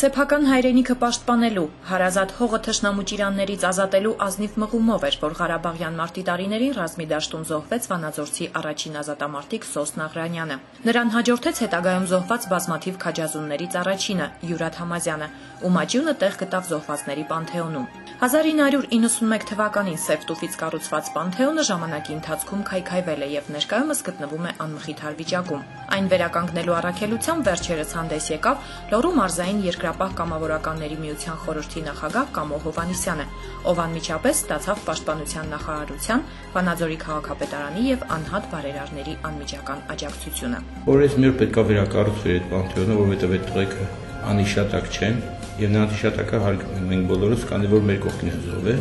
Սեփական հայրենիքը պաշտպանելու, հարազատ հողը թշնամու ճիրաններից ազատելու ազնիվ մղումով էր, որ Ղարաբաղյան մարտի տարիներին ռազմի դաշտում զոհվեց վանաձորցի առաջին ազատամարտիկ Սոսն Աղրանյանը։ Նրան հաջորդեց հետագայում զոհված բազմաթիվ քաջազուններից առաջինը՝ Յուրաթ Համազյանը, ում աճյունը տեղ գտավ զոհվածների պանթեոնում։ 1991 թվականին Սև տուֆից կառուցված պանթեոնը ժամանակի ընթացքում քայքայվել է եւ ներկայումս գտնվում է անմխիթար վիճակում։ Այն վերականգնելու առաքելությամբ վերջերս հանդես եկավ Լոռու մարզային Երկրապահ կամավորականների միության խորհրդի նախագահ Կամո Հովհաննիսյանը, ով անմիջապես ստացավ Պաշտպանության նախարարության, Վանաձորի քաղաքապետարանի եւ անհատ բարերարների անմիջական աջակցությունը։ Օրես մեր պետք է վերակառուցվի այդ պանթեոնը, որովհետեւ այդ տղեկը անհիշատակ չեն եւ նրանց հիշատակը հարգում ենք մենք բոլորս, քանի որ մեր կողքին է զոհվել։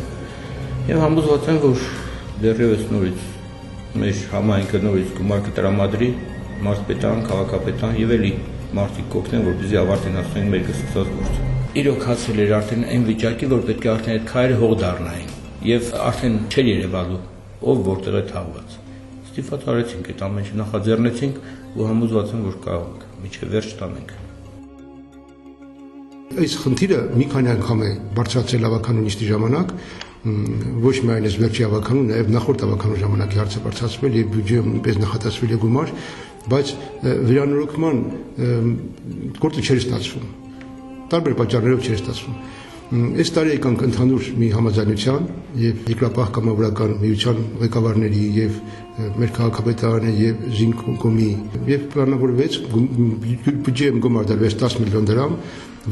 Եվ համոզված եմ, որ դեռևս նորից մեր համայնքը նորից գումար կտրամադրի մարզպետարան, քաղաքապետարան եւ էլի մարդիկ կօգնեն, որպեսզի ավարտեն մեր սկսած գործը։ Իրոք հասել էր արդեն այն վիճակի, որ պետք է արդեն այդ քայլը հող դառնային եւ արդեն չէր երևալու ով որտեղ է թաղված։ Ստիպված արեցինք այդ ամեն ինչը, նախաձեռնեցինք ու համոզված եմ, որ կարող ենք միջև վերջ տանենք։ Այս խնդիրը մի քանի անգամ է բարձրացել ավականու նիստի ժամանակ, ոչ միայն այս վերջի ավականու, նաև նախորդ ավականու ժամանակ հարցը բարձրացվել եւ բյուջեում նույնպես նախատեսվել է գումար, բայց վերանորոգման գործը չէր ստացվում։ Տարբեր պատճառներով չէր ստացվում։ Այս տարի եկանք ընդհանուր մի համաձայնության եւ Երկրապահ կամավորական միության ղեկավարների եւ մեր քաղաքապետարանի եւ Զինկոմի եւ պլանավորվեց բյուջեում գումար դրվեց 10 միլիոն դրամ,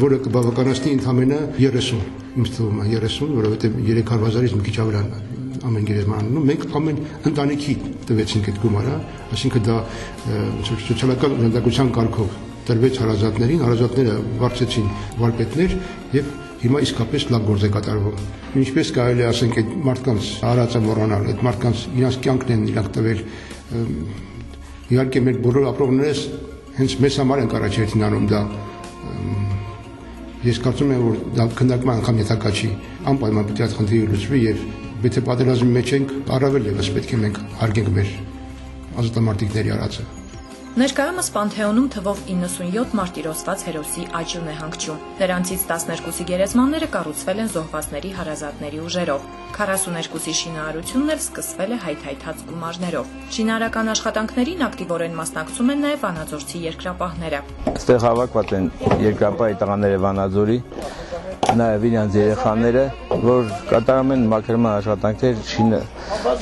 որը կբավականացնի ընդամենը 30, ինձ թվում է 30, որովհետեւ 300,000-ից մի քիչ ավելի ամեն գերեզմանանում մենք ամեն ընտանիքի տվեցինք այդ գումարը, այսինքն դա սոցիալական օժանդակության կարգով տրվեց հարազատներին, հարազատները վարձեցին վարպետներ եւ հիմա իսկապես լավ գործ է կատարվում։ Ինչպես կարելի է ասենք այդ մարդկանց արածը մոռանալ, այդ մարդկանց իրենց կյանքն են իրանք տվել։ Իհարկե մեր բոլոր ապրողներս հենց մեզ համար են առաջերտին անում դա։ Ես կարծում եմ, որ դա քննարկման անգամ յետակա չի, անպայման պետք է այդ խնդիրը լուծվի եւ եթե պատերազմի մեջ ենք, առավել եւս պետք է մենք հարգենք մեր ազատամարտիկների արածը։ Ներկայումս Պանթեոնում թվով 97 մարտիրոսված հերոսի աճյուն է հանգչում։ Նրանցից 12-ի գերեզմանները կառուցվել են զոհվածների հարազատների ուժերով։ 42-ի շինարարությունն էլ սկսվել է հայթայթած գումարներով։ Շինարարական աշխատանքներին ակտիվորեն մասնակցում են նաև վանաձորցի երկրապահները։ Այստեղ հավաքված են երկրապահի տղաները Վանաձորի, նաև իրենց երեխաները, որ կատարում են մաքրման աշխատանքներ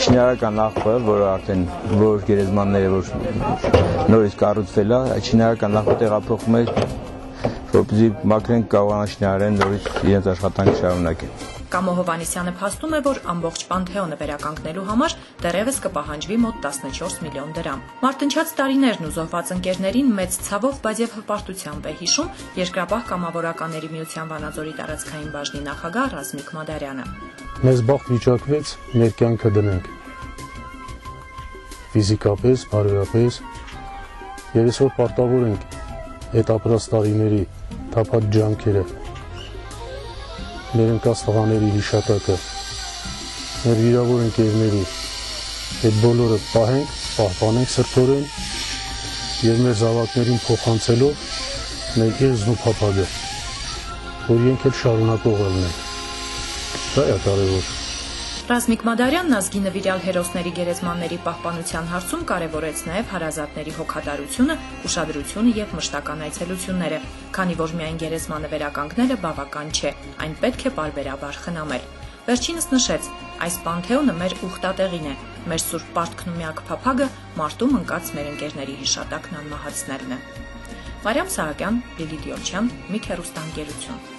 շինարարական աղբը, որը արդեն որ գերեզմանները որ նորից կառուցվել է, այդ շինարարական աղբը տեղափոխում է, որպեսզի մաքրեն կարողանան շինարարեն նորից իրենց աշխատանքը շարունակեն։ Կամո Հովհաննիսյանը փաստում է, որ ամբողջ Պանթեոնը վերականգնելու համար դեռևս կպահանջվի մոտ 14 միլիոն դրամ։ Մարտնչած տարիներն ու զոհված ընկերներին մեծ ցավով, բայց եւ հպարտությամբ է հիշում Երկրապահ կամավորականների միության Վանաձորի տարածքային բաժնի նախագահ Ռազմիկ Մադարյանը։ Մեզ բախտ վիճակվեց մեր կյանքը դնենք։ Ֆիզիկապես, բարոյապես, եւ այսօր պարտավոր ենք այդ ապրած տարիների թափած ջանքերը մեր ընկած տղաների հիշատակը, մեր վիրավոր ընկերների, այդ բոլորը պահենք, պահպանենք սրտորեն եւ մեր զավակներին փոխանցելով մեր եզն ու փափագը, որ իրենք էլ շարունակող լինեն։ Դա է կարևոր։ Ռազմիկ Մադարյանն ազգի նվիրյալ հերոսների գերեզմանների պահպանության հարցում կարևորեց նաև հարազատների հոգատարությունը, ուշադրությունը եւ մշտական այցելությունները, քանի որ միայն գերեզմանը վերականգնելը բավական չէ, այն պետք է պարբերաբար խնամել։ Վերջինս նշեց, այս Պանթեոնը մեր ուխտատեղին է, մեր սուրբ պարտքն ու միակ փափագը մարտում ընկած մեր ընկերների հիշատակն անմահացնելն է։ Մարիամ Սահակյան, Լիլիթ Յոլչյան, Միք հեռուստաընկերություն։